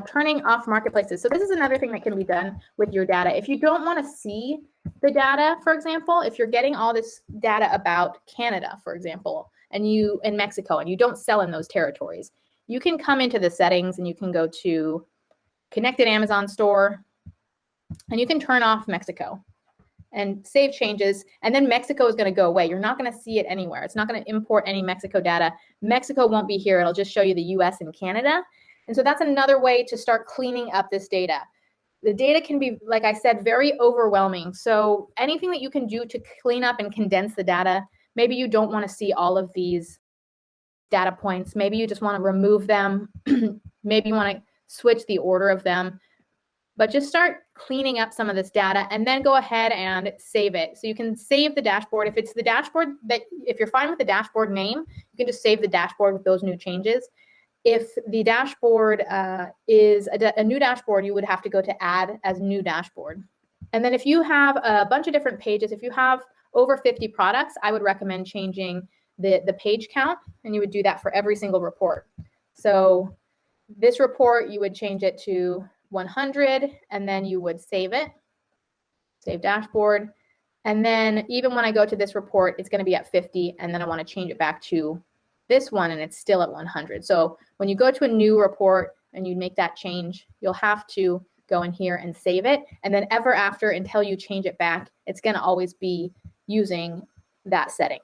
turning off marketplaces. So this is another thing that can be done with your data. If you don't want to see the data, for example, if you're getting all this data about Canada, for example, and you in Mexico, and you don't sell in those territories, you can come into the settings and you can go to Connected Amazon Store, and you can turn off Mexico and save changes, and then Mexico is going to go away. You're not going to see it anywhere. It's not going to import any Mexico data. Mexico won't be here. It'll just show you the US and Canada. And so that's another way to start cleaning up this data. The data can be, like I said, very overwhelming. So anything that you can do to clean up and condense the data, maybe you don't want to see all of these data points. Maybe you just want to remove them. Maybe you want to switch the order of them. But just start cleaning up some of this data and then go ahead and save it. So you can save the dashboard. If it's the dashboard if you're fine with the dashboard name, you can just save the dashboard with those new changes. If the dashboard is a new dashboard, you would have to go to add as new dashboard. And then if you have a bunch of different pages, if you have over 50 products, I would recommend changing the page count, and you would do that for every single report. So this report, you would change it to 100, and then you would save it, save dashboard. And then even when I go to this report, it's going to be at 50, and then I want to change it back to this one, and it's still at 100. So when you go to a new report and you make that change, you'll have to go in here and save it. And then ever after, until you change it back, it's going to always be using that setting.